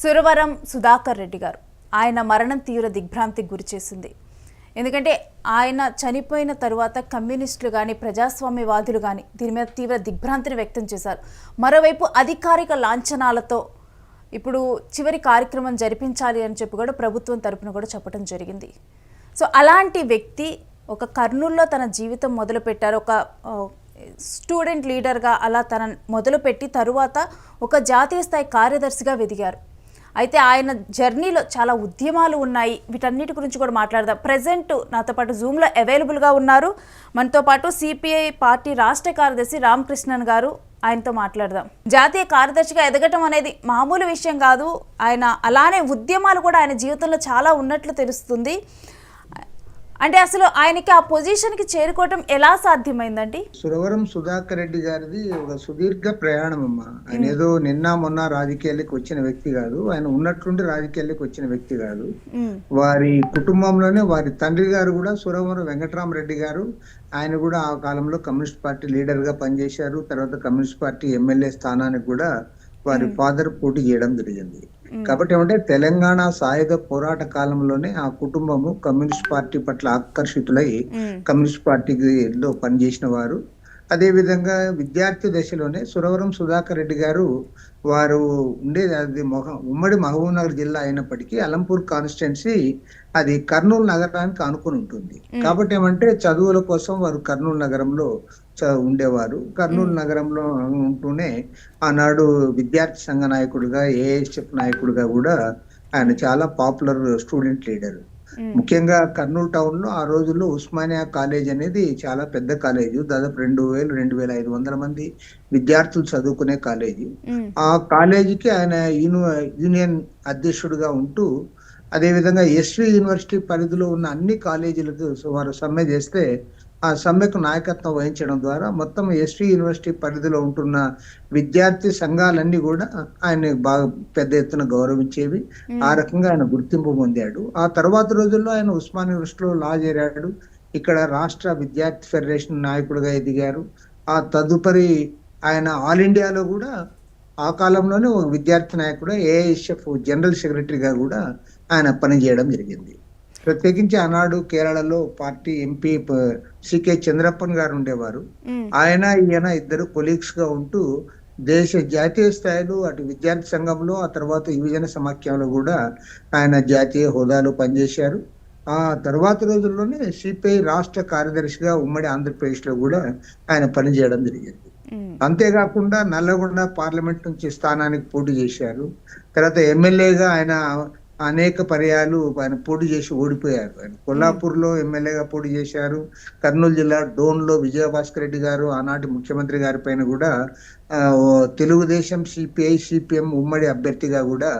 సురవరం సుధాకర్ రెడ్డి గారు ఆయన మరణం తీవ్ర దిగ్భ్రాంతికి గురిచేసింది. ఎందుకంటే ఆయన చనిపోయిన తరువాత కమ్యూనిస్టులు కానీ ప్రజాస్వామ్యవాదులు కానీ దీని మీద తీవ్ర దిగ్భ్రాంతిని వ్యక్తం చేశారు. మరోవైపు అధికారిక లాంఛనాలతో ఇప్పుడు చివరి కార్యక్రమం జరిపించాలి అని చెప్పి కూడా ప్రభుత్వం తరపున కూడా చెప్పడం జరిగింది. సో అలాంటి వ్యక్తి ఒక కర్నూలులో తన జీవితం మొదలుపెట్టారు. ఒక స్టూడెంట్ లీడర్గా అలా తన మొదలుపెట్టి తరువాత ఒక జాతీయ స్థాయి కార్యదర్శిగా ఎదిగారు. అయితే ఆయన జర్నీలో చాలా ఉద్యమాలు ఉన్నాయి. వీటన్నిటి గురించి కూడా మాట్లాడదాం. ప్రజెంట్ నాతో పాటు జూమ్లో అవైలబుల్గా ఉన్నారు. మనతో పాటు సిపిఐ పార్టీ రాష్ట్ర కార్యదర్శి రామకృష్ణన్ గారు. ఆయనతో మాట్లాడదాం. జాతీయ కార్యదర్శిగా ఎదగటం అనేది మామూలు విషయం కాదు. ఆయన అలానే ఉద్యమాలు కూడా ఆయన జీవితంలో చాలా ఉన్నట్లు తెలుస్తుంది. అంటే అసలు ఆయనకి ఆ పొజిషన్కి చేరుకోవటం ఎలా సాధ్యమైందండి? సురవరం సుధాకర్ రెడ్డి గారిది ఒక సుదీర్ఘ ప్రయాణం అమ్మా. ఆయన ఏదో నిన్న మొన్న రాజకీయాలకు వచ్చిన వ్యక్తి కాదు. ఆయన ఉన్నట్లుండి రాజకీయాలకు వచ్చిన వ్యక్తి కాదు. వారి కుటుంబంలోనే వారి తండ్రి గారు కూడా సురవరం వెంకటరామరెడ్డి గారు. ఆయన కూడా ఆ కాలంలో కమ్యూనిస్ట్ పార్టీ లీడర్ గా పనిచేశారు. తర్వాత కమ్యూనిస్ట్ పార్టీ ఎమ్మెల్యే స్థానానికి కూడా వారి ఫాదర్ పోటీ చేయడం జరిగింది. కాబట్టి ఏమంటే తెలంగాణ సాయుధ పోరాట కాలంలోనే ఆ కుటుంబము కమ్యూనిస్ట్ పార్టీ పట్ల ఆకర్షితులై కమ్యూనిస్ట్ పార్టీలో పనిచేసిన వారు. అదే విధంగా విద్యార్థి దశలోనే సురవరం సుధాకర్ రెడ్డి గారు వారు ఉండేది అది ఉమ్మడి మహబూబ్నగర్ జిల్లా అయినప్పటికీ అలంపూర్ కాన్స్టిట్యున్సీ అది కర్నూలు నగరానికి ఆనుకుని ఉంటుంది. కాబట్టి ఏమంటే చదువుల కోసం వారు కర్నూలు నగరంలో ఉండేవారు. కర్నూలు నగరంలో ఉంటూనే ఆనాడు విద్యార్థి సంఘ నాయకుడిగా, ఏఐఎస్ఎఫ్ నాయకుడిగా కూడా ఆయన చాలా పాపులర్ స్టూడెంట్ లీడర్. ముఖ్యంగా కర్నూలు టౌన్ లో ఆ రోజుల్లో ఉస్మానియా కాలేజ్ అనేది చాలా పెద్ద కాలేజీ. దాదాపు 2500 మంది విద్యార్థులు చదువుకునే కాలేజీ. ఆ కాలేజీకి ఆయన యూనియన్ అధ్యక్షుడిగా ఉంటూ, అదే విధంగా ఎస్వి యూనివర్సిటీ పరిధిలో ఉన్న అన్ని కాలేజీలకు వారు సమ్మె చేస్తే ఆ సమ్మెకు నాయకత్వం వహించడం ద్వారా మొత్తం ఎస్వి యూనివర్సిటీ పరిధిలో ఉంటున్న విద్యార్థి సంఘాలన్నీ కూడా ఆయన బాగా పెద్ద ఎత్తున గౌరవించేవి. ఆ రకంగా ఆయన గుర్తింపు పొందాడు. ఆ తర్వాత రోజుల్లో ఆయన ఉస్మాన్ యూనివర్సిటీలో లా చేరాడు. ఇక్కడ రాష్ట్ర విద్యార్థి ఫెడరేషన్ నాయకుడిగా ఎదిగారు. ఆ తదుపరి ఆయన ఆల్ ఇండియాలో కూడా ఆ కాలంలోనే ఒక విద్యార్థి నాయకుడు, ఏఐఎస్ఎఫ్ జనరల్ సెక్రటరీగా కూడా ఆయన పనిచేయడం జరిగింది. ప్రత్యేకించి ఆనాడు కేరళలో పార్టీ ఎంపీ సికే చంద్రప్పన్ గారు ఉండేవారు. ఈయన ఇద్దరు కొలీగ్స్ గా ఉంటూ జాతీయ స్థాయిలో అటు విద్యార్థి సంఘంలో, ఆ తర్వాత యువజన సమాఖ్యంలో కూడా ఆయన జాతీయ హోదాలో పనిచేశారు. ఆ తర్వాత రోజుల్లోనే సిపిఐ రాష్ట్ర కార్యదర్శిగా ఉమ్మడి ఆంధ్రప్రదేశ్ లో కూడా ఆయన పనిచేయడం జరిగింది. అంతేకాకుండా నల్లగొండ పార్లమెంట్ నుంచి స్థానానికి పోటీ చేశారు. తర్వాత ఎమ్మెల్యేగా ఆయన అనేక పర్యాలు ఆయన పోటీ చేసి ఓడిపోయారు. ఆయన కొల్లాపూర్ లో ఎమ్మెల్యేగా పోటీ చేశారు. కర్నూలు జిల్లా డోన్ లో విజయభాస్కర్ రెడ్డి గారు ఆనాటి ముఖ్యమంత్రి గారి పైన కూడా తెలుగుదేశం, సిపిఐ, సిపిఎం ఉమ్మడి అభ్యర్థిగా కూడా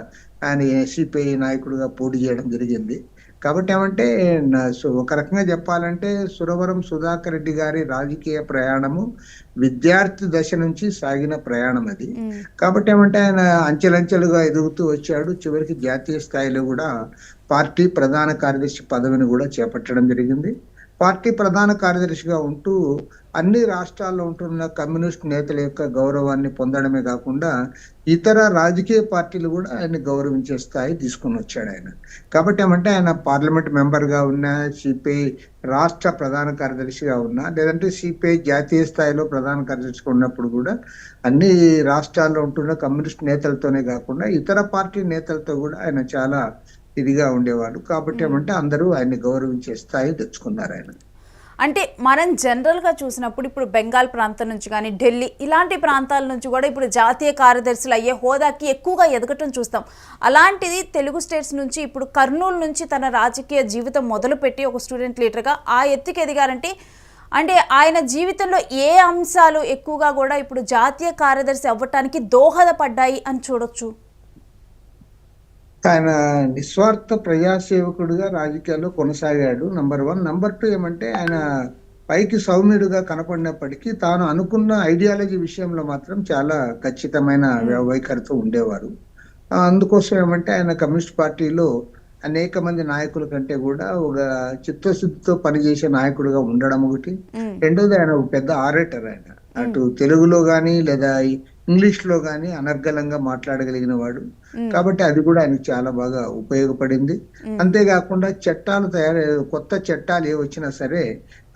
ఆయన సిపిఐ నాయకుడిగా పోటీ చేయడం జరిగింది. కాబట్టి ఏమంటే ఒక రకంగా చెప్పాలంటే సురవరం సుధాకర్ రెడ్డి గారి రాజకీయ ప్రయాణము విద్యార్థి దశ నుంచి సాగిన ప్రయాణం అది. కాబట్టి ఏమంటే ఆయన అంచెలంచెలుగా ఎదుగుతూ వచ్చాడు. చివరికి జాతీయ స్థాయిలో కూడా పార్టీ ప్రధాన కార్యదర్శి పదవిని కూడా చేపట్టడం జరిగింది. పార్టీ ప్రధాన కార్యదర్శిగా ఉంటూ అన్ని రాష్ట్రాల్లో ఉంటున్న కమ్యూనిస్ట్ నేతల యొక్క గౌరవాన్ని పొందడమే కాకుండా ఇతర రాజకీయ పార్టీలు కూడా ఆయన గౌరవించే స్థాయి తీసుకుని వచ్చాడు ఆయన. కాబట్టి ఏమంటే ఆయన పార్లమెంట్ మెంబర్ గా ఉన్న, సిపిఐ రాష్ట్ర ప్రధాన కార్యదర్శిగా ఉన్నా, లేదంటే సిపిఐ జాతీయ స్థాయిలో ప్రధాన కార్యదర్శిగా ఉన్నప్పుడు కూడా అన్ని రాష్ట్రాల్లో ఉంటున్న కమ్యూనిస్ట్ నేతలతోనే కాకుండా ఇతర పార్టీ నేతలతో కూడా ఆయన చాలా ఇదిగా ఉండేవాడు. కాబట్టి ఏమంటే అందరూ ఆయన్ని గౌరవించే స్థాయి తెచ్చుకున్నారు ఆయన. అంటే మనం జనరల్గా చూసినప్పుడు ఇప్పుడు బెంగాల్ ప్రాంతం నుంచి కానీ ఢిల్లీ ఇలాంటి ప్రాంతాల నుంచి కూడా ఇప్పుడు జాతీయ కార్యదర్శులు అయ్యే హోదాకి ఎక్కువగా ఎదగటం చూస్తాం. అలాంటిది తెలుగు స్టేట్స్ నుంచి ఇప్పుడు కర్నూలు నుంచి తన రాజకీయ జీవితం మొదలుపెట్టి ఒక స్టూడెంట్ లీడర్గా ఆ ఎత్తుకి ఎదిగారంటే అంటే ఆయన జీవితంలో ఏ అంశాలు ఎక్కువగా కూడా ఇప్పుడు జాతీయ కార్యదర్శి అవ్వటానికి దోహదపడ్డాయి అని చూడొచ్చు? ఆయన నిస్వార్థ ప్రజాసేవకుడిగా రాజకీయాల్లో కొనసాగాడు, నంబర్ 1. నంబర్ 2 ఏమంటే ఆయన పైకి సౌమ్యుడిగా కనపడినప్పటికీ తాను అనుకున్న ఐడియాలజీ విషయంలో మాత్రం చాలా ఖచ్చితమైన వైఖరితో ఉండేవారు. అందుకోసం ఏమంటే ఆయన కమ్యూనిస్ట్ పార్టీలో అనేక మంది నాయకుల కంటే కూడా ఒక చిత్తశుద్ధితో పనిచేసే నాయకుడిగా ఉండడం ఒకటి. రెండోది ఆయన ఒక పెద్ద ఆరేటర్. ఆయన అటు తెలుగులో గాని లేదా ఇంగ్లీష్ లో గాని అనర్గళంగా మాట్లాడగలిగిన వాడు. కాబట్టి అది కూడా ఆయనకు చాలా బాగా ఉపయోగపడింది. అంతేకాకుండా కొత్త చట్టాలు ఏ వచ్చినా సరే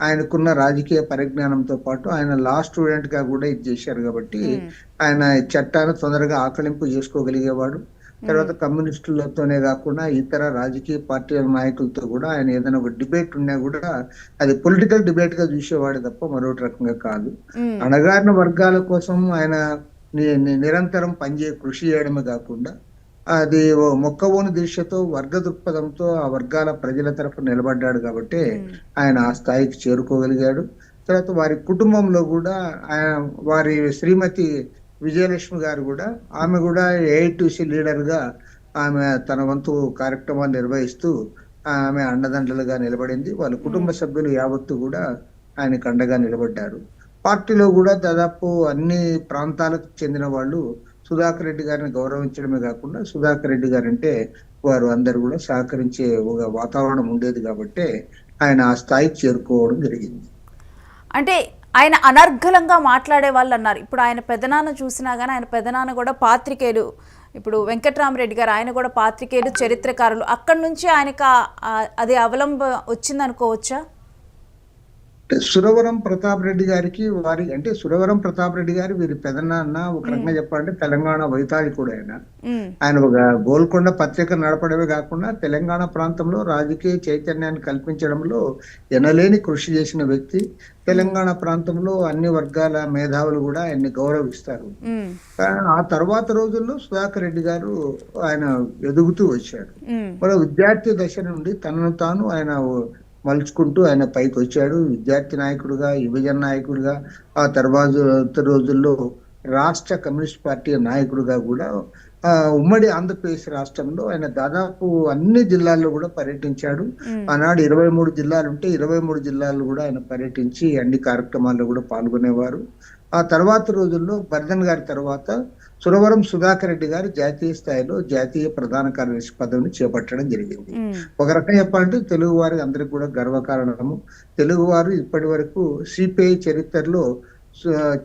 ఆయనకున్న రాజకీయ పరిజ్ఞానంతో పాటు ఆయన లా స్టూడెంట్ గా కూడా ఇది చేశారు కాబట్టి ఆయన చట్టాన్ని తొందరగా ఆకలింపు చేసుకోగలిగేవాడు. తర్వాత కమ్యూనిస్టులతోనే కాకుండా ఇతర రాజకీయ పార్టీల నాయకులతో కూడా ఆయన ఏదైనా ఒక డిబేట్ ఉన్నా కూడా అది పొలిటికల్ డిబేట్ గా చూసేవాడు తప్ప మరొకటి రకంగా కాదు. అణగారిన వర్గాల కోసం ఆయన నిరంతరం కృషి చేయడమే కాకుండా అది మొక్కవోని దీక్షతో వర్గ దృక్పథంతో ఆ వర్గాల ప్రజల తరఫున నిలబడ్డాడు కాబట్టి ఆయన ఆ స్థాయికి చేరుకోగలిగాడు. తర్వాత వారి కుటుంబంలో కూడా వారి శ్రీమతి విజయలక్ష్మి గారు కూడా ఆమె కూడా ఏఐటీసీ లీడర్ గా ఆమె తన వంతు కార్యక్రమాలు నిర్వహిస్తూ ఆమె అండదండలుగా నిలబడింది. వాళ్ళ కుటుంబ సభ్యులు యావత్తు కూడా ఆయనకు అండగా నిలబడ్డారు. పార్టీలో కూడా దాదాపు అన్ని ప్రాంతాలకు చెందిన వాళ్ళు సుధాకర్ రెడ్డి గారిని గౌరవించడమే కాకుండా సుధాకర్ రెడ్డి గారు అంటే వారు అందరు కూడా సహకరించే ఒక వాతావరణం ఉండేది కాబట్టి ఆయన ఆ స్థాయికి చేరుకోవడం జరిగింది. అంటే ఆయన అనర్గళంగా మాట్లాడే వాళ్ళు అన్నారు. ఇప్పుడు ఆయన పెదనాన్న చూసినా కానీ ఆయన పెదనాన్న కూడా పాత్రికేయులు, ఇప్పుడు వెంకట్రామరెడ్డి గారు ఆయన కూడా పాత్రికేయులు, చరిత్రకారులు. అక్కడి నుంచి ఆయనకు అది అవలంబ వచ్చింది అనుకోవచ్చా? సురవరం ప్రతాప్ రెడ్డి గారికి సురవరం ప్రతాప్ రెడ్డి గారు వీరి పెదనాన్న ఒక రకంగా చెప్పాలంటే తెలంగాణ వైతాళికుడు. ఆయన ఒక గోల్కొండ పత్రిక నడపడమే కాకుండా తెలంగాణ ప్రాంతంలో రాజకీయ చైతన్యాన్ని కల్పించడంలో ఎనలేని కృషి చేసిన వ్యక్తి. తెలంగాణ ప్రాంతంలో అన్ని వర్గాల మేధావులు కూడా ఆయన్ని గౌరవిస్తారు. ఆ తర్వాత రోజుల్లో సుధాకర్ రెడ్డి గారు ఆయన ఎదుగుతూ వచ్చాడు. మరి విద్యార్థి దశ నుండి తనను తాను ఆయన మలుచుకుంటూ ఆయన పైకి వచ్చాడు. విద్యార్థి నాయకుడుగా, యువజన నాయకుడిగా, ఆ తర్వాత రోజుల్లో రాష్ట్ర కమ్యూనిస్ట్ పార్టీ నాయకుడిగా కూడా ఉమ్మడి ఆంధ్రప్రదేశ్ రాష్ట్రంలో ఆయన దాదాపు అన్ని జిల్లాల్లో కూడా పర్యటించాడు. ఆనాడు 23 జిల్లాలు ఉంటే 23 జిల్లాల్లో కూడా ఆయన పర్యటించి అన్ని కార్యక్రమాల్లో కూడా పాల్గొనేవారు. ఆ తర్వాత రోజుల్లో బర్ధన్ గారి తర్వాత సురవరం సుధాకర్ రెడ్డి గారు జాతీయ స్థాయిలో జాతీయ ప్రధాన కార్యదర్శి పదవిని చేపట్టడం జరిగింది. ఒక రకంగా చెప్పాలంటే తెలుగు వారి అందరికి కూడా గర్వకారణము. తెలుగు వారు ఇప్పటి వరకు సిపిఐ చరిత్రలో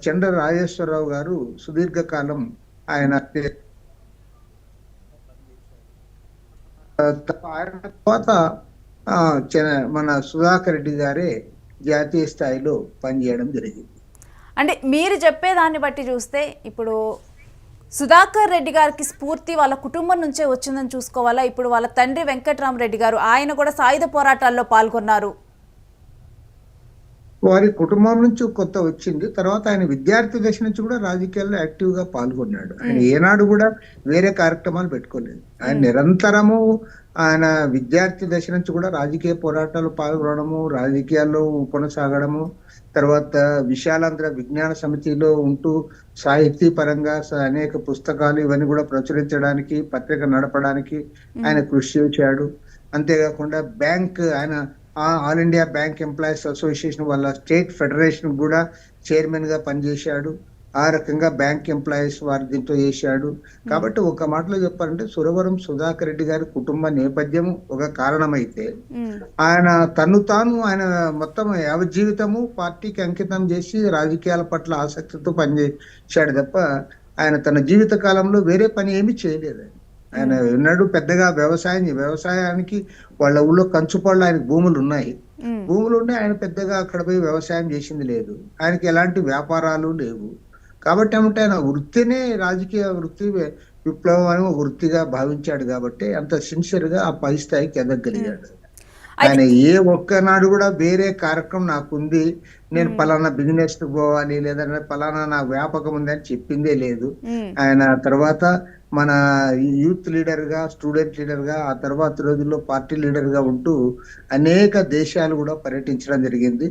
చండ్ర రాజేశ్వరరావు గారు సుదీర్ఘకాలం ఆయన తర్వాత మన సుధాకర్ రెడ్డి గారే జాతీయ స్థాయిలో పనిచేయడం జరిగింది. అంటే మీరు చెప్పేదాన్ని బట్టి చూస్తే ఇప్పుడు సుధాకర్ రెడ్డి గారికి స్ఫూర్తి వాళ్ళ కుటుంబం నుంచే వచ్చిందని చూసుకోవాలా? ఇప్పుడు వాళ్ళ తండ్రి వెంకట్రామరెడ్డి గారు ఆయన కూడా సాయుధ పోరాటాల్లో పాల్గొన్నారు. వారి కుటుంబం నుంచి కొత్త వచ్చింది. తర్వాత ఆయన విద్యార్థి దశ నుంచి కూడా రాజకీయాల్లో యాక్టివ్ గా పాల్గొన్నాడు. ఆయన ఏనాడు కూడా వేరే కార్యక్రమాలు పెట్టుకోలేదు. ఆయన నిరంతరము ఆయన విద్యార్థి దశ నుంచి కూడా రాజకీయ పోరాటాలు పాల్గొనడము, రాజకీయాల్లో కొనసాగడము, తర్వాత విశాలాంధ్ర విజ్ఞాన సమితిలో ఉంటూ సాహితీ పరంగా అనేక పుస్తకాలు ఇవన్నీ కూడా ప్రచురించడానికి, పత్రిక నడపడానికి ఆయన కృషి చేశాడు. అంతేకాకుండా ఆయన all India bank employees association వాళ్ళ స్టేట్ ఫెడరేషన్ కూడా చైర్మన్ గా పనిచేశాడు. ఆ రకంగా బ్యాంక్ ఎంప్లాయీస్ వారి దీంట్లో చేశాడు. కాబట్టి ఒక మాటలో చెప్పాలంటే సురవరం సుధాకర్ రెడ్డి గారి కుటుంబ నేపథ్యం ఒక కారణమైతే ఆయన ఆయన మొత్తం యావజ్జీవితము పార్టీకి అంకితం చేసి రాజకీయాల పట్ల ఆసక్తితో పనిచేశాడు తప్ప ఆయన తన జీవిత కాలంలో వేరే పని ఏమీ చేయలేదు. ఆయన ఎన్నడూ పెద్దగా వ్యవసాయానికి వాళ్ళ ఊళ్ళో కంచుపళ్ళు ఆయనకు భూములు ఉన్నాయి. ఆయన పెద్దగా అక్కడ పోయి వ్యవసాయం చేసింది లేదు. ఆయనకి ఎలాంటి వ్యాపారాలు లేవు. కాబట్టి ఏమంటే ఆయన వృత్తినే రాజకీయ వృత్తి విప్లవం అని వృత్తిగా భావించాడు కాబట్టి అంత సిన్సియర్ గా ఆ పై స్థాయికి ఎదగలిగాడు. ఆయన ఏ ఒక్కనాడు కూడా వేరే కార్యక్రమం నాకుంది, నేను పలానా బిజినెస్ కు పోవాలి లేదంటే పలానా నాకు వ్యాపకం ఉంది అని చెప్పిందే లేదు. ఆయన తర్వాత మన యూత్ లీడర్ గా, స్టూడెంట్ లీడర్ గా, ఆ తర్వాత రోజుల్లో పార్టీ లీడర్ గా ఉంటూ అనేక దేశాలు కూడా పర్యటించడం జరిగింది.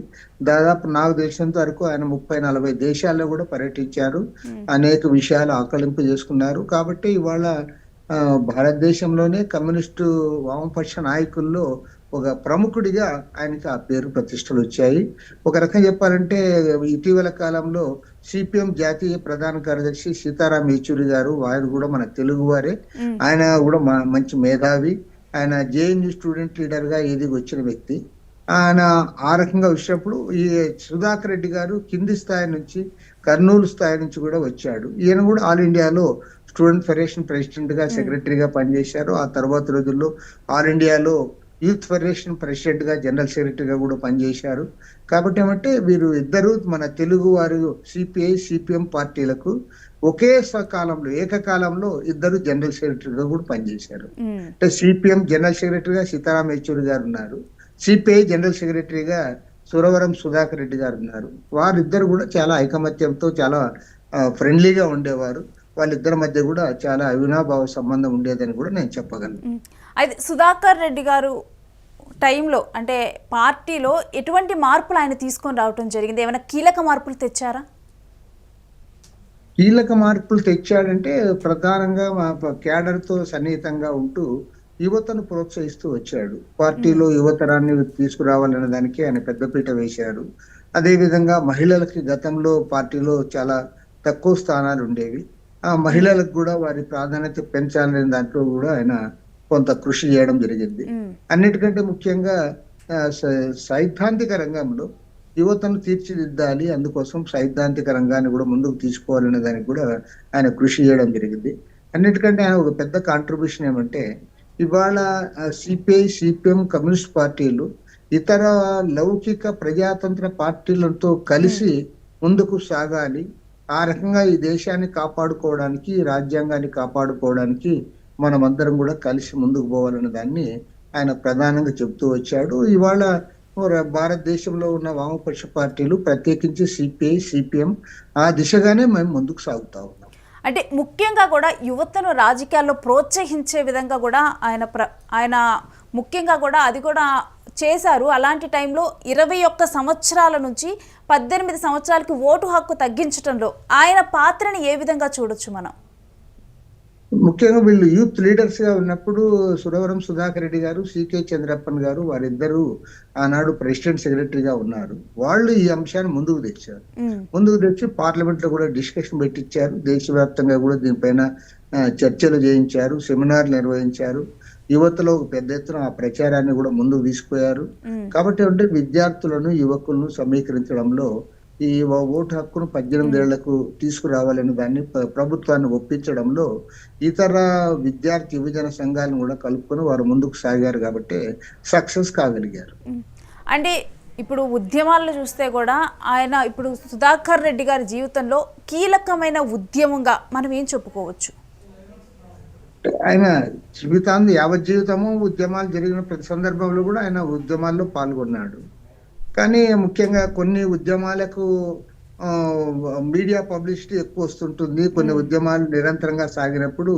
దాదాపు నాకు తెలిసినంత వరకు ఆయన 30-40 దేశాల్లో కూడా పర్యటించారు. అనేక విషయాలు ఆకలింపు చేసుకున్నారు. కాబట్టి ఇవాళ భారతదేశంలోనే కమ్యూనిస్టు వామపక్ష నాయకుల్లో ఒక ప్రముఖుడిగా ఆయనకి ఆ పేరు ప్రతిష్టలు వచ్చాయి. ఒక రకంగా చెప్పాలంటే ఇటీవల కాలంలో సిపిఎం జాతీయ ప్రధాన కార్యదర్శి సీతారాం యేచూరి గారు, వారు కూడా మన తెలుగు వారే. ఆయన కూడా మంచి మేధావి. ఆయన జేఎన్యూ స్టూడెంట్ లీడర్ గా ఎదిగి వచ్చిన వ్యక్తి. ఆయన ఆ రకంగా వచ్చినప్పుడు ఈ సుధాకర్ రెడ్డి గారు కింది స్థాయి నుంచి కర్నూలు స్థాయి నుంచి కూడా వచ్చాడు. ఈయన కూడా ఆల్ ఇండియాలో స్టూడెంట్ ఫెడరేషన్ ప్రెసిడెంట్ గా సెక్రటరీగా పనిచేశారు. ఆ తర్వాత రోజుల్లో ఆల్ ఇండియాలో యూత్ ఫెడరేషన్ ప్రెసిడెంట్ గా జనరల్ సెక్రటరీగా కూడా పనిచేశారు. కాబట్టి ఏమంటే వీరు ఇద్దరు మన తెలుగు వారు సిపిఐ సిపిఎం పార్టీలకు ఒకే కాలంలో ఏకకాలంలో ఇద్దరు జనరల్ సెక్రటరీగా కూడా పనిచేశారు. అంటే సిపిఎం జనరల్ సెక్రటరీగా సీతారాం యేచూరి గారు ఉన్నారు, సిపిఐ జనరల్ సెక్రటరీగా సురవరం సుధాకర్ రెడ్డి గారు ఉన్నారు. వారిద్దరు కూడా చాలా ఐకమత్యంతో చాలా ఫ్రెండ్లీగా ఉండేవారు. వాళ్ళిద్దరి మధ్య కూడా చాలా అవినాభావ సంబంధం ఉండేదని కూడా నేను చెప్పగలను. అయితే సుధాకర్ రెడ్డి గారు టైంలో అంటే పార్టీలో ఎటువంటి మార్పులు ఆయన తీసుకొని రావటం జరిగింది? ఏమైనా కీలక మార్పులు తెచ్చారా? కీలక మార్పులు తెచ్చాడంటే ప్రధానంగా మా క్యాడర్ తో సన్నిహితంగా ఉంటూ యువతను ప్రోత్సహిస్తూ వచ్చాడు. పార్టీలో యువతరాన్ని తీసుకురావాలనే దానికి ఆయన పెద్దపీట వేశారు. అదే విధంగా మహిళలకి గతంలో పార్టీలో చాలా తక్కువ స్థానాలు ఉండేవి. ఆ మహిళలకు కూడా వారి ప్రాధాన్యత పెంచాలనే దాంట్లో కూడా ఆయన కొంత కృషి చేయడం జరిగింది. అన్నిటికంటే ముఖ్యంగా సైద్ధాంతిక రంగంలో యువతను తీర్చిదిద్దాలి, అందుకోసం సైద్ధాంతిక రంగాన్ని కూడా ముందుకు తీసుకోవాలనే దానికి కూడా ఆయన కృషి చేయడం జరిగింది. అన్నిటికంటే ఆయన ఒక పెద్ద కాంట్రిబ్యూషన్ ఏమంటే ఇవాళ సిపిఐ సిపిఎం కమ్యూనిస్ట్ పార్టీలు ఇతర లౌకిక ప్రజాతంత్ర పార్టీలతో కలిసి ముందుకు సాగాలి, ఆ రకంగా ఈ దేశాన్ని కాపాడుకోవడానికి రాజ్యాంగాన్ని కాపాడుకోవడానికి మనమందరం కూడా కలిసి ముందుకు పోవాలనే దాన్ని ఆయన ప్రధానంగా చెప్తూ వచ్చాడు. ఇవాళ భారతదేశంలో ఉన్న వామపక్ష పార్టీలు ప్రత్యేకించి సిపిఐ సిపిఎం ఆ దిశగానే మేము ముందుకు సాగుతా ఉన్నాం. అంటే ముఖ్యంగా కూడా యువతను రాజకీయాల్లో ప్రోత్సహించే విధంగా కూడా ఆయన ముఖ్యంగా కూడా అది కూడా చేశారు. అలాంటి టైంలో 21 సంవత్సరాల నుంచి 18 సంవత్సరాలకి ఓటు హక్కు తగ్గించడంలో ఆయన పాత్రని ఏ విధంగా చూడొచ్చు మనం? ముఖ్యంగా వీళ్ళు యూత్ లీడర్స్ గా ఉన్నప్పుడు సురవరం సుధాకర్ రెడ్డి గారు, సికే చంద్రప్పన్ గారు వారిద్దరూ ఆనాడు ప్రెసిడెంట్ సెక్రటరీగా ఉన్నారు. వాళ్ళు ఈ అంశాన్ని ముందుకు తెచ్చి పార్లమెంట్ లో కూడా డిస్కషన్ పెట్టించారు. దేశవ్యాప్తంగా కూడా దీనిపైన చర్చలు చేయించారు, సెమినార్లు నిర్వహించారు. యువతలో ఒక పెద్ద ఎత్తున ఆ ప్రచారాన్ని కూడా ముందుకు తీసుకుపోయారు. కాబట్టి అంటే విద్యార్థులను యువకులను సమీకరించడంలో ఈ ఓటు హక్కును 18 ఏళ్లకు తీసుకురావాలని దాన్ని ప్రభుత్వాన్ని ఒప్పించడంలో ఇతర విద్యార్థి యువజన సంఘాలను కూడా కలుపుకొని వారు ముందుకు సాగారు కాబట్టి సక్సెస్ కాగలిగారు. అంటే ఇప్పుడు ఉద్యమాలను చూస్తే కూడా ఆయన ఇప్పుడు సుధాకర్ రెడ్డి గారి జీవితంలో కీలకమైన ఉద్యమంగా మనం ఏం చెప్పుకోవచ్చు? ఆయన జీవితాన్ని యావత్ జీవితము ఉద్యమాలు జరిగిన ప్రతి సందర్భంలో కూడా ఆయన ఉద్యమాల్లో పాల్గొన్నాడు. కానీ ముఖ్యంగా కొన్ని ఉద్యమాలకు మీడియా పబ్లిసిటీ ఎక్కువ వస్తుంటుంది. కొన్ని ఉద్యమాలు నిరంతరంగా సాగినప్పుడు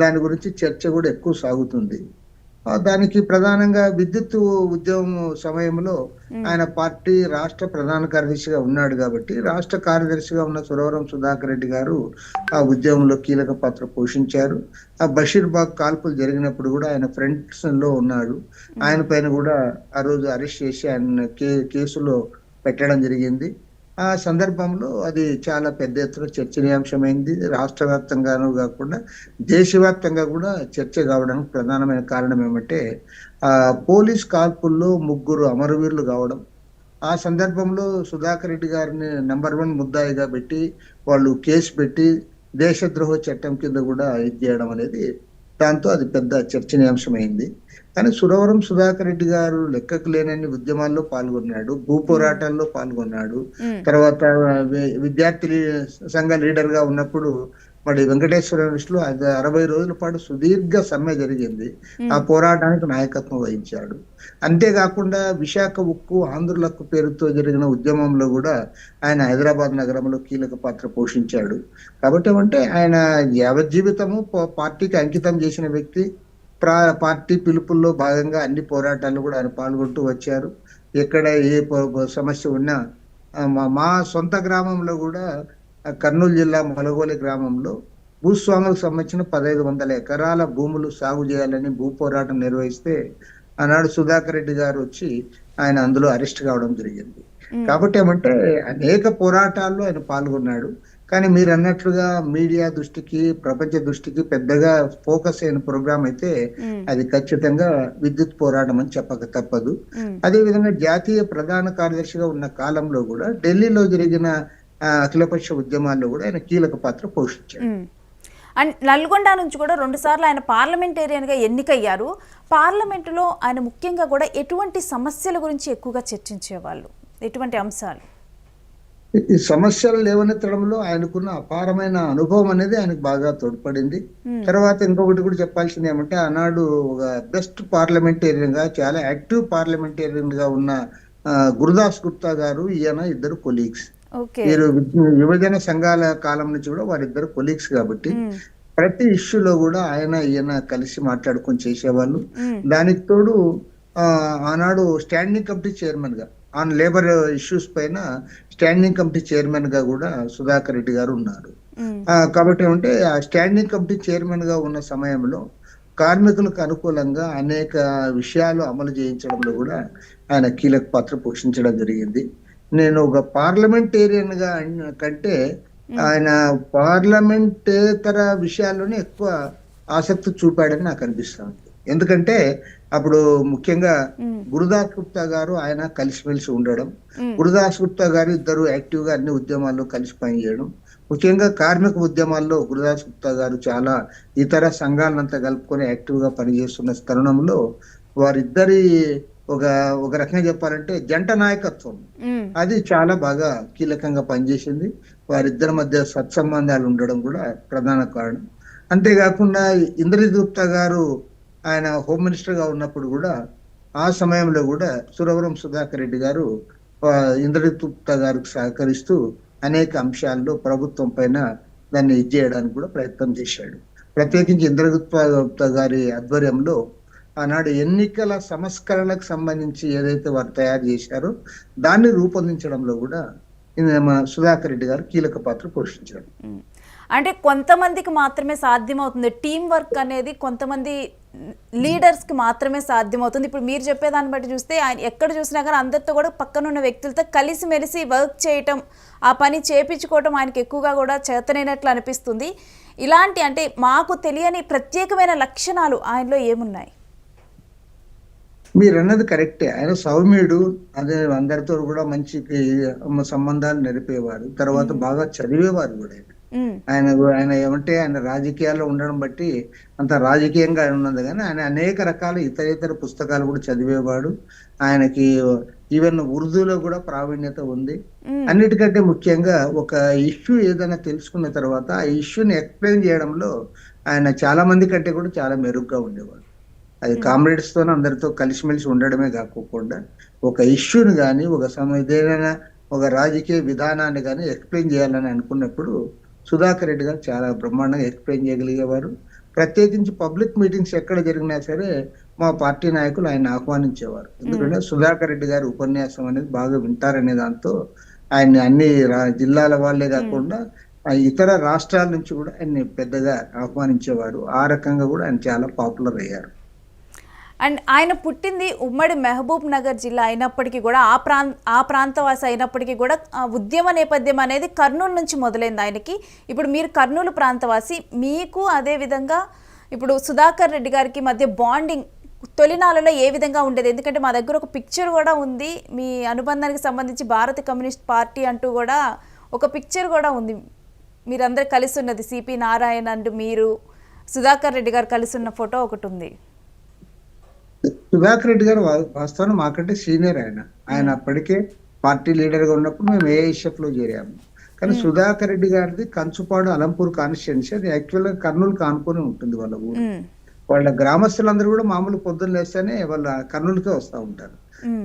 దాని గురించి చర్చ కూడా ఎక్కువ సాగుతుంది. దానికి ప్రధానంగా విద్యుత్ ఉద్యమం సమయంలో ఆయన పార్టీ రాష్ట్ర ప్రధాన కార్యదర్శిగా ఉన్నాడు కాబట్టి రాష్ట్ర కార్యదర్శిగా ఉన్న సురవరం సుధాకర్ రెడ్డి గారు ఆ ఉద్యమంలో కీలక పాత్ర పోషించారు. ఆ బషీర్బాగ్ కాల్పులు జరిగినప్పుడు కూడా ఆయన ఫ్రంట్స్ లో ఉన్నాడు. ఆయన పైన కూడా ఆ రోజు అరెస్ట్ చేసి ఆయన కేసులో పెట్టడం జరిగింది. ఆ సందర్భంలో అది చాలా పెద్ద ఎత్తున చర్చనీయాంశమైంది. రాష్ట్ర వ్యాప్తంగానూ కాకుండా దేశవ్యాప్తంగా కూడా చర్చ కావడానికి ప్రధానమైన కారణం ఏమంటే పోలీస్ కాల్పుల్లో 3 అమరవీరులు కావడం. ఆ సందర్భంలో సుధాకర్ రెడ్డి గారిని నంబర్ 1 ముద్దాయిగా పెట్టి వాళ్ళు కేసు పెట్టి దేశద్రోహ చట్టం కింద కూడా ఇది చేయడం అనేది దాంతో అది పెద్ద చర్చనీయాంశమైంది. కానీ సురవరం సుధాకర్ రెడ్డి గారు లెక్కకు లేనన్ని ఉద్యమాల్లో పాల్గొన్నాడు, భూ పోరాటాల్లో పాల్గొన్నాడు. తర్వాత విద్యార్థి సంఘ లీడర్ గా ఉన్నప్పుడు మరి వెంకటేశ్వర లో 60 రోజుల పాటు సుదీర్ఘ సమ్మె జరిగింది. ఆ పోరాటానికి నాయకత్వం వహించాడు. అంతేకాకుండా విశాఖ ఉక్కు ఆంధ్రుల హక్కు పేరుతో జరిగిన ఉద్యమంలో కూడా ఆయన హైదరాబాద్ నగరంలో కీలక పాత్ర పోషించాడు. కాబట్టి ఏమంటే ఆయన యావత్ జీవితము పార్టీకి అంకితం చేసిన వ్యక్తి. పార్టీ పిలుపుల్లో భాగంగా అన్ని పోరాటాల్లో కూడా ఆయన పాల్గొంటూ వచ్చారు. ఎక్కడ ఏ సమస్య ఉన్నా మా సొంత గ్రామంలో కూడా కర్నూలు జిల్లా మలగోలి గ్రామంలో భూస్వాములకు సంబంధించిన 1500 ఎకరాల భూములు సాగు చేయాలని భూ పోరాటం నిర్వహిస్తే ఆనాడు సుధాకర్ రెడ్డి గారు వచ్చి ఆయన అందులో అరెస్ట్ కావడం జరిగింది. కాబట్టి ఏమంటే అనేక పోరాటాల్లో ఆయన పాల్గొన్నాడు. కానీ మీరు అన్నట్లుగా మీడియా దృష్టికి ప్రపంచ దృష్టికి పెద్దగా ఫోకస్ అయిన ప్రోగ్రామ్ అయితే అది ఖచ్చితంగా విద్యుత్ పోరాటం అని చెప్పక తప్పదు. అదే విధంగా జాతీయ ప్రధాన కార్యదర్శిగా ఉన్న కాలంలో కూడా ఢిల్లీలో జరిగిన అఖిలపక్ష ఉద్యమాల్లో కూడా ఆయన కీలక పాత్ర పోషించాడు. అండ్ నల్గొండ నుంచి కూడా 2 సార్లు ఆయన పార్లమెంటేరియన్గా ఎన్నికయ్యారు. పార్లమెంటులో ఆయన ముఖ్యంగా కూడా ఎటువంటి సమస్యల గురించి ఎక్కువగా చర్చించేవాళ్ళు, ఎటువంటి అంశాలు? ఈ సమస్యలు లేవనెత్తడంలో ఆయనకున్న అపారమైన అనుభవం అనేది ఆయనకు బాగా తోడ్పడింది. తర్వాత ఇంకొకటి కూడా చెప్పాల్సింది ఏమంటే, ఆనాడు ఒక బెస్ట్ పార్లమెంటేరియన్ గా, చాలా యాక్టివ్ పార్లమెంటేరియన్ గా ఉన్న గురుదాస్ గుప్తా గారు, ఈయన ఇద్దరు కొలీగ్స్. వీరు యువజన సంఘాల కాలం నుంచి కూడా వారిద్దరు కొలీగ్స్ కాబట్టి ప్రతి ఇష్యూలో కూడా ఈయన కలిసి మాట్లాడుకొని చేసేవాళ్ళు. దానికి తోడు ఆనాడు స్టాండింగ్ కమిటీ చైర్మన్ గా, ఆన్ లేబర్ ఇష్యూస్ పైన స్టాండింగ్ కమిటీ చైర్మన్ గా కూడా సుధాకర్ రెడ్డి గారు ఉన్నారు. కాబట్టి అంటే ఆ స్టాండింగ్ కమిటీ చైర్మన్ గా ఉన్న సమయంలో కార్మికులకు అనుకూలంగా అనేక విషయాలు అమలు చేయించడంలో కూడా ఆయన కీలక పాత్ర పోషించడం జరిగింది. నేను ఒక పార్లమెంటేరియన్ గా కంటే ఆయన పార్లమెంటేతర విషయాల్లోనే ఎక్కువ ఆసక్తి చూపాడని నాకు అనిపిస్తుంది. ఎందుకంటే అప్పుడు ముఖ్యంగా గురుదాస్ గుప్తా గారు ఆయన కలిసిమెలిసి ఉండడం, గురుదాస్ గుప్తా గారు ఇద్దరు యాక్టివ్ గా అన్ని ఉద్యమాల్లో కలిసి పనిచేయడం, ముఖ్యంగా కార్మిక ఉద్యమాల్లో గురుదాస్ గుప్తా గారు చాలా ఇతర సంఘాలంతా కలుపుకొని యాక్టివ్ గా పనిచేస్తున్న తరుణంలో వారిద్దరి ఒక రకంగా చెప్పాలంటే జంట నాయకత్వం అది చాలా బాగా కీలకంగా పనిచేసింది. వారిద్దరి మధ్య సత్సంబంధాలు ఉండడం కూడా ప్రధాన కారణం. అంతేకాకుండా ఇంద్రజిత్ గుప్తా గారు ఆయన హోమ్ మినిస్టర్ గా ఉన్నప్పుడు కూడా ఆ సమయంలో కూడా సురవరం సుధాకర్ రెడ్డి గారు ఇంద్రజిత్ గుప్తా గారికి సహకరిస్తూ అనేక అంశాల్లో ప్రభుత్వం పైన దాన్ని చేయడానికి కూడా ప్రయత్నం చేశాడు. ప్రత్యేకించి ఇంద్రజిత్ గుప్తా గారి ఆధ్వర్యంలో ఆనాడు ఎన్నికల సంస్కరణకు సంబంధించి ఏదైతే వారు తయారు చేశారో దాన్ని రూపొందించడంలో కూడా సుధాకర్ రెడ్డి గారు కీలక పాత్ర పోషించారు. అంటే కొంతమందికి మాత్రమే సాధ్యమవుతుంది టీం వర్క్ అనేది, కొంతమంది లీడర్స్ కి మాత్రమే సాధ్యమవుతుంది. ఇప్పుడు మీరు చెప్పేదాన్ని బట్టి చూస్తే ఆయన ఎక్కడ చూసినా కానీ అందరితో కూడా పక్కనున్న వ్యక్తులతో కలిసిమెలిసి వర్క్ చేయటం, ఆ పని చేపించుకోవటం ఆయనకి ఎక్కువగా కూడా చేతనైనట్లు అనిపిస్తుంది. ఇలాంటి అంటే మాకు తెలియని ప్రత్యేకమైన లక్షణాలు ఆయనలో ఏమున్నాయి? మీరు అన్నది కరెక్టే. ఆయన సౌమ్యుడు, అదే అందరితో కూడా మంచి సంబంధాలు నెరిపేవారు. తర్వాత బాగా చదివేవారు కూడా. ఆయన ఏమంటే ఆయన రాజకీయాల్లో ఉండడం బట్టి అంత రాజకీయంగా ఆయన ఉన్నది, కానీ ఆయన అనేక రకాల ఇతర పుస్తకాలు కూడా చదివేవాడు. ఆయనకి ఈవెన్ ఉర్దూలో కూడా ప్రావీణ్యత ఉంది. అన్నిటికంటే ముఖ్యంగా ఒక ఇష్యూ ఏదైనా తెలుసుకున్న తర్వాత ఆ ఇష్యూని ఎక్స్ప్లెయిన్ చేయడంలో ఆయన చాలా మంది కంటే కూడా చాలా మెరుగ్గా ఉండేవాడు. అది కామ్రేడ్స్ తో అందరితో కలిసిమెలిసి ఉండడమే కాకుండా ఒక ఇష్యూని కానీ ఏదైనా ఒక రాజకీయ విధానాన్ని కానీ ఎక్స్ప్లెయిన్ చేయాలని అనుకున్నప్పుడు సుధాకర్ రెడ్డి గారు చాలా బ్రహ్మాండంగా ఎక్స్ప్లెయిన్ చేయగలిగేవారు. ప్రత్యేకించి పబ్లిక్ మీటింగ్స్ ఎక్కడ జరిగినా సరే మా పార్టీ నాయకులు ఆయన ఆహ్వానించేవారు. ఎందుకంటే సుధాకర్ రెడ్డి గారి ఉపన్యాసం అనేది బాగా వింటారనే దాంతో ఆయన్ని అన్ని జిల్లాల వాళ్ళే కాకుండా ఇతర రాష్ట్రాల నుంచి కూడా ఆయన్ని పెద్దగా ఆహ్వానించేవారు. ఆ రకంగా కూడా ఆయన చాలా పాపులర్ అయ్యారు. అండ్ ఆయన పుట్టింది ఉమ్మడి మహబూబ్ నగర్ జిల్లా అయినప్పటికీ కూడా ఆ ప్రాంతవాసి అయినప్పటికీ కూడా ఉద్యమ నేపథ్యం అనేది కర్నూలు నుంచి మొదలైంది ఆయనకి. ఇప్పుడు మీరు కర్నూలు ప్రాంతవాసి, మీకు అదే విధంగా ఇప్పుడు సుధాకర్ రెడ్డి గారికి మధ్య బాండింగ్ తొలినాళ్ళలో ఏ విధంగా ఉండేది? ఎందుకంటే మా దగ్గర ఒక పిక్చర్ కూడా ఉంది మీ అనుబంధానికి సంబంధించి, భారత కమ్యూనిస్ట్ పార్టీ అంటూ కూడా ఒక పిక్చర్ కూడా ఉంది. మీరందరూ కలిసి ఉన్నది, సిపి నారాయణ అండ్ మీరు సుధాకర్ రెడ్డి గారు కలిసి ఉన్న ఫోటో ఒకటి ఉంది. సుధాకర్ రెడ్డి గారు వాస్తవానికి మాకంటే సీనియర్. ఆయన అప్పటికే పార్టీ లీడర్ గా ఉన్నప్పుడు మేము ఏఐఎస్ఎఫ్ లో చేరాము. కానీ సుధాకర్ రెడ్డి గారిది కంచుపాడు అలంపూర్ కాన్స్టిట్యున్సీ, అది యాక్చువల్ గా కర్నూలు కానుకొని ఉంటుంది వాళ్ళ ఊరు. వాళ్ళ గ్రామస్తులందరూ కూడా మామూలు పొద్దున్న లేస్తేనే వాళ్ళ కర్నూలుకే వస్తూ ఉంటారు.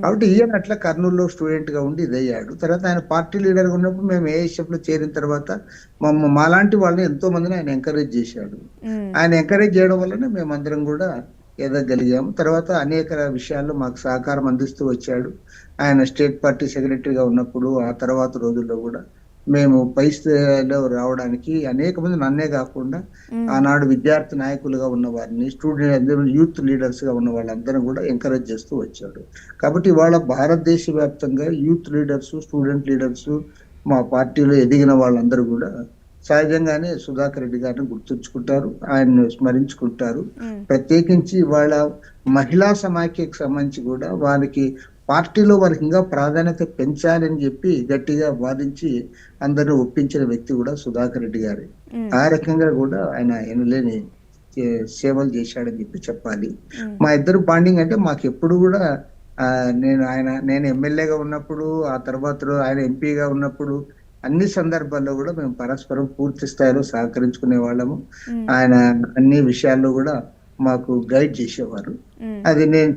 కాబట్టి ఈయన అట్లా కర్నూలులో స్టూడెంట్ గా ఉండి ఇదయ్యాడు. తర్వాత ఆయన పార్టీ లీడర్ గా ఉన్నప్పుడు మేము ఏఐఎస్ఎఫ్ లో చేరిన తర్వాత మాలాంటి వాళ్ళని ఎంతో మందిని ఆయన ఎంకరేజ్ చేశాడు. ఆయన ఎంకరేజ్ చేయడం వల్లనే మేమందరం కూడా ఎదగలిగాము. తర్వాత అనేక విషయాల్లో మాకు సహకారం అందిస్తూ వచ్చాడు. ఆయన స్టేట్ పార్టీ సెక్రటరీగా ఉన్నప్పుడు ఆ తర్వాత రోజుల్లో కూడా మేము పై స్థాయిలో రావడానికి అనేక మంది, నన్నే కాకుండా ఆనాడు విద్యార్థి నాయకులుగా ఉన్న వారిని, స్టూడెంట్ యూత్ లీడర్స్ గా ఉన్న వాళ్ళందరూ కూడా ఎంకరేజ్ చేస్తూ వచ్చాడు. కాబట్టి ఇవాళ భారతదేశ వ్యాప్తంగా యూత్ లీడర్స్, స్టూడెంట్ లీడర్స్, మా పార్టీలో ఎదిగిన వాళ్ళందరూ కూడా సహజంగానే సుధాకర్ రెడ్డి గారిని గుర్తుంచుకుంటారు, ఆయన్ని స్మరించుకుంటారు. ప్రత్యేకించి వాళ్ళ మహిళా సమాఖ్యకు సంబంధించి కూడా వారికి పార్టీలో వారికి ఇంకా ప్రాధాన్యత పెంచాలని చెప్పి గట్టిగా వాదించి అందరిని ఒప్పించిన వ్యక్తి కూడా సుధాకర్ రెడ్డి గారు. ఆ రకంగా కూడా ఆయన ఎనలేని సేవలు చేశాడని చెప్పి చెప్పాలి. మా ఇద్దరు బాండింగ్ అంటే మాకు ఎప్పుడు కూడా నేను ఎమ్మెల్యేగా ఉన్నప్పుడు, ఆ తర్వాత ఆయన ఎంపీగా ఉన్నప్పుడు అన్ని సందర్భాల్లో కూడా మేము పరస్పరం పూర్తి స్థాయిలో సహకరించుకునే వాళ్ళము. ఆయన అన్ని విషయాల్లో కూడా మాకు గైడ్ చేసేవారు. అది నేను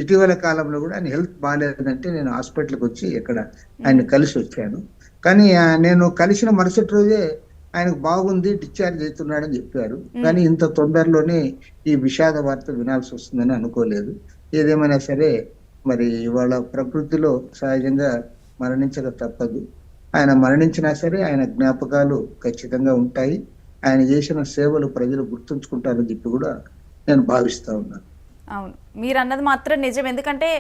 ఇటీవల కాలంలో కూడా ఆయన హెల్త్ బాగాలేదంటే నేను హాస్పిటల్కి వచ్చి ఇక్కడ ఆయన కలిసి వచ్చాను. కానీ నేను కలిసిన మరుసటి రోజే ఆయనకు బాగుంది, డిశ్చార్జ్ అవుతున్నాడని చెప్పారు. కానీ ఇంత తొందరలోనే ఈ విషాద వార్త వినాల్సి వస్తుందని అనుకోలేదు. ఏదేమైనా సరే మరి ఇవాళ ప్రకృతిలో సహజంగా మరణించక తప్పదు. ఆయన మరణించినా సరే ఆయన జ్ఞాపకాలు ఖచ్చితంగా ఉంటాయి. ఆయన చేసిన సేవలు ప్రజలు గుర్తుంచుకుంటారని చెప్పి కూడా నేను భావిస్తా ఉన్నాను. అవును, మీరు అన్నది మాత్రం నిజం. ఎందుకంటే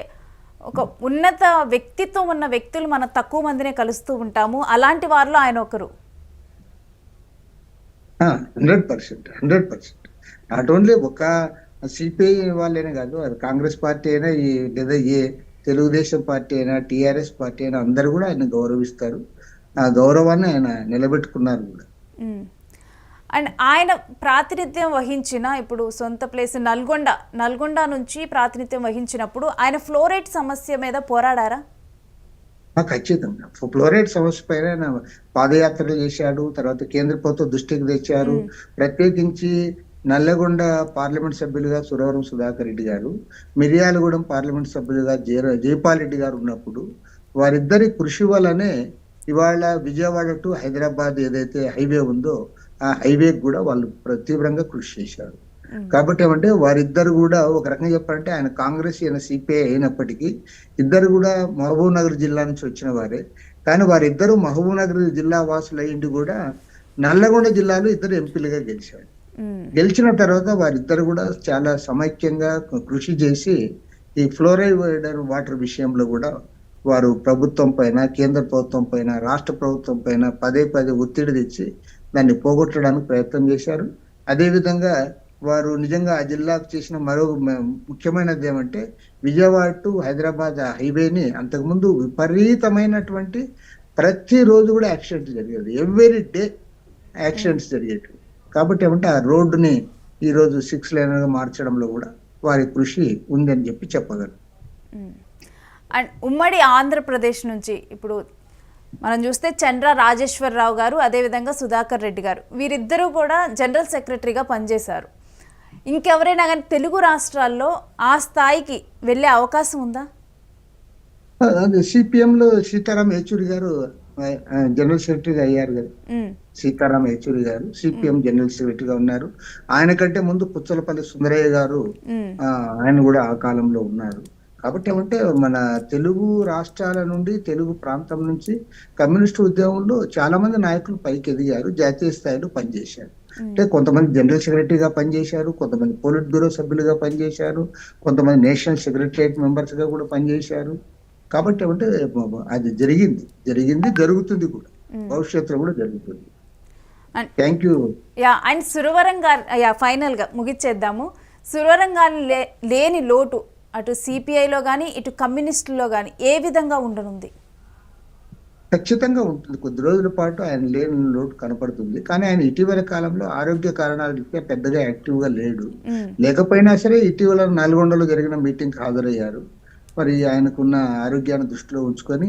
ఒక ఉన్నత వ్యక్తిత్వం ఉన్న వ్యక్తులు మనం తక్కువ మందినే కలుస్తూ ఉంటాము. అలాంటి వారిలో ఆయన ఒకరు. 100%. నాట్ ఓన్లీ ఒక సిపిఐ వాళ్ళైనా కాదు, అది కాంగ్రెస్ పార్టీ అయినా లేదా ఏ తెలుగుదేశం పార్టీ అయినా టిఆర్ఎస్ పార్టీ అయినా అందరు కూడా ఆయన గౌరవిస్తారు. ఆ గౌరవాన్ని ఆయన నిలబెట్టుకున్నారు కూడా. అండ్ ఆయన ప్రాతినిధ్యం వహించిన ఇప్పుడు సొంత ప్లేస్ నల్గొండ నుంచి ప్రాతినిధ్యం వహించినప్పుడు ఆయన ఫ్లోరైడ్ సమస్య మీద పోరాడారా? ఖచ్చితంగా ఫ్లోరైడ్ సమస్య పైన ఆయన పాదయాత్రలు చేశాడు. తర్వాత కేంద్ర ప్రభుత్వం దృష్టికి తెచ్చారు. ప్రత్యేకించి నల్లగొండ పార్లమెంట్ సభ్యులుగా సురవరం సుధాకర్ రెడ్డి గారు, మిర్యాలగూడెం పార్లమెంట్ సభ్యులుగా జైపాల్ రెడ్డి గారు ఉన్నప్పుడు వారిద్దరి కృషి వల్లనే ఇవాళ విజయవాడ టు హైదరాబాద్ ఏదైతే హైవే ఉందో ఆ హైవే కూడా వాళ్ళు తీవ్రంగా కృషి చేశారు. కాబట్టి ఏమంటే వారిద్దరు కూడా ఒక రకంగా చెప్పాలంటే ఆయన కాంగ్రెస్ ఈయన సిపిఐ అయినప్పటికీ ఇద్దరు కూడా మహబూబ్ నగర్ జిల్లా నుంచి వచ్చిన వారే. కానీ వారిద్దరు మహబూబ్ నగర్ జిల్లా వాసులు అయ్యింది కూడా నల్లగొండ జిల్లాలో ఇద్దరు ఎంపీలుగా గెలిచారు. గెలిచిన తర్వాత వారిద్దరు కూడా చాలా సమైక్యంగా కృషి చేసి ఈ ఫ్లోరైడ్ వాటర్ విషయంలో కూడా వారు ప్రభుత్వం పైన, కేంద్ర ప్రభుత్వం పైన, రాష్ట్ర ప్రభుత్వం పైన పదే ఒత్తిడి తెచ్చి దాన్ని పోగొట్టడానికి ప్రయత్నం చేశారు. అదేవిధంగా వారు నిజంగా ఆ జిల్లాకు చేసిన మరో ముఖ్యమైనది ఏమంటే విజయవాడ టు హైదరాబాద్ హైవేని అంతకుముందు విపరీతమైనటువంటి ప్రతిరోజు కూడా యాక్సిడెంట్ జరిగేది. ఎవ్రీ డే యాక్సిడెంట్స్ జరిగేవి. కాబట్టి ఏమంటే ఆ రోడ్డుని ఈరోజు 6 లేన్గా మార్చడంలో కూడా వారి కృషి ఉందని చెప్పి చెప్పగలను. అండ్ ఉమ్మడి ఆంధ్రప్రదేశ్ నుంచి ఇప్పుడు మనం చూస్తే చంద్ర రాజేశ్వరరావు గారు, అదేవిధంగా సుధాకర్ రెడ్డి గారు, వీరిద్దరూ కూడా జనరల్ సెక్రటరీగా పనిచేశారు. ఇంకెవరైనా కానీ తెలుగు రాష్ట్రాల్లో ఆ స్థాయికి వెళ్ళే అవకాశం ఉందా? సిపిఎంలో సీతారాం యేచూరి గారు జనరల్ సెక్రటరీగా అయ్యారు కదా. సీతారాం యేచూరి గారు సిపిఎం జనరల్ సెక్రటరీగా ఉన్నారు. ఆయన కంటే ముందు పుచ్చలపల్లి సుందరయ్య గారు ఆయన కూడా ఆ కాలంలో ఉన్నారు. కాబట్టి ఏమంటే మన తెలుగు రాష్ట్రాల నుండి, తెలుగు ప్రాంతం నుంచి కమ్యూనిస్టు ఉద్యమంలో చాలా మంది నాయకులు పైకి ఎదిగారు, జాతీయ స్థాయిలో పనిచేశారు. అంటే కొంతమంది జనరల్ సెక్రటరీగా పనిచేశారు, కొంతమంది పోలిట్ బ్యూరో సభ్యులుగా పనిచేశారు, కొంతమంది నేషనల్ సెక్రటరియట్ మెంబర్స్ గా కూడా పనిచేశారు. కాబట్టి ఏమంటే అది జరిగింది, జరుగుతుంది కూడా, భవిష్యత్తులో కూడా జరుగుతుంది. Thank you. అండ్ సురవరం గారు ఫైనల్ గా ముగిచ్చేద్దాము. సురవరం గారు లేని లోటు అటు సిపిఐలో కానీ ఇటు కమ్యూనిస్టులో కానీ ఏ విధంగా ఉండనుంది? ఖచ్చితంగా ఉంటుంది. కొద్ది రోజుల పాటు ఆయన లేని లోటు కనపడుతుంది. కానీ ఆయన ఇటీవల కాలంలో ఆరోగ్య కారణాల రీత్యా పెద్దగా యాక్టివ్ గా లేడు. లేకపోయినా సరే ఇటీవల నల్గొండలో జరిగిన మీటింగ్ హాజరయ్యారు. మరి ఆయనకున్న ఆరోగ్యాన్ని దృష్టిలో ఉంచుకొని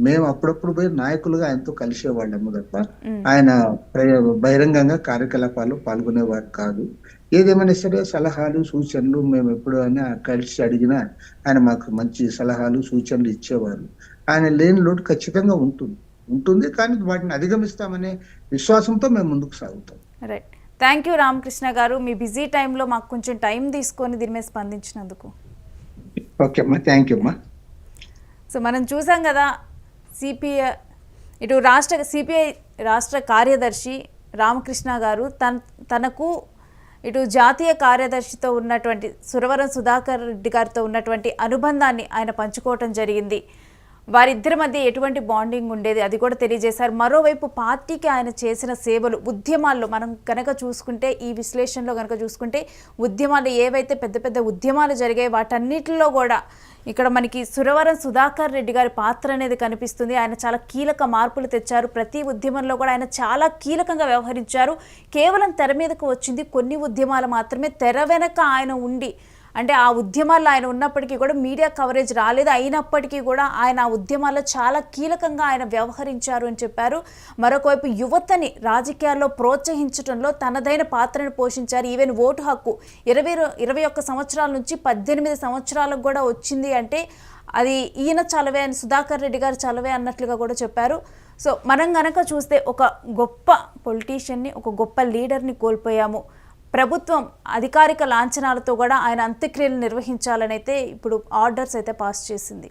మేము అప్పుడప్పుడు పోయి నాయకులుగా ఆయనతో కలిసేవాళ్ళము తప్ప ఆయన బహిరంగంగా కార్యకలాపాలు పాల్గొనేవారు కాదు. ఏదేమైనా సరే సలహాలు, సూచనలు మేము ఎప్పుడు అయినా కలిసి అడిగినా ఆయన మాకు మంచి సలహాలు, సూచనలు ఇచ్చేవారు. ఆయన లేని లోటు ఖచ్చితంగా ఉంటుంది. కానీ వాటిని అధిగమిస్తామనే విశ్వాసంతో మేము ముందుకు సాగుతాం. రైట్. థ్యాంక్ యూ రామకృష్ణ గారు, మీ బిజీ టైంలో మాకు కొంచెం టైం తీసుకొని దీని మీద స్పందించినందుకు. ఓకే అమ్మా, థ్యాంక్ యూ అమ్మా. సో మనం చూసాం కదా, ఇటు సిపిఐ రాష్ట్ర కార్యదర్శి రామకృష్ణ గారు తనకు ఇటు జాతీయ కార్యదర్శితో ఉన్నటువంటి సురవరం సుధాకర్ రెడ్డి గారితో ఉన్నటువంటి అనుబంధాన్ని ఆయన పంచుకోవటం జరిగింది. వారిద్దరి మధ్య ఎటువంటి బాండింగ్ ఉండేది అది కూడా తెలియజేశారు. మరోవైపు పార్టీకి ఆయన చేసిన సేవలు ఉద్యమాల్లో మనం కనుక చూసుకుంటే, ఈ విశ్లేషణలో కనుక చూసుకుంటే ఉద్యమాలు ఏవైతే పెద్ద పెద్ద ఉద్యమాలు జరిగాయి వాటన్నిటిలో కూడా ఇక్కడ మనకి సురవరం సుధాకర్ రెడ్డి గారి పాత్ర అనేది కనిపిస్తుంది. ఆయన చాలా కీలక మార్పులు తెచ్చారు. ప్రతి ఉద్యమంలో కూడా ఆయన చాలా కీలకంగా వ్యవహరించారు. కేవలం తెర మీదకు వచ్చింది కొన్ని ఉద్యమాలు మాత్రమే. తెర వెనక ఆయన ఉండి, అంటే ఆ ఉద్యమాల్లో ఆయన ఉన్నప్పటికీ కూడా మీడియా కవరేజ్ రాలేదు. అయినప్పటికీ కూడా ఆయన ఆ ఉద్యమాల్లో చాలా కీలకంగా ఆయన వ్యవహరించారు అని చెప్పారు. మరొకవైపు యువతని రాజకీయాల్లో ప్రోత్సహించడంలో తనదైన పాత్రను పోషించారు. ఈవెన్ ఓటు హక్కు 21 సంవత్సరాల నుంచి 18 సంవత్సరాలకు కూడా వచ్చింది అంటే అది ఈయన చలవే అని, సుధాకర్ రెడ్డి గారు చలవే అన్నట్లుగా కూడా చెప్పారు. సో మనం గనక చూస్తే ఒక గొప్ప పొలిటీషియన్ని, ఒక గొప్ప లీడర్ని కోల్పోయాము. ప్రభుత్వం అధికారిక లాంఛనాలతో కూడా ఆయన అంత్యక్రియలు నిర్వహించాలని అయితే ఇప్పుడు ఆర్డర్స్ అయితే పాస్ చేసింది.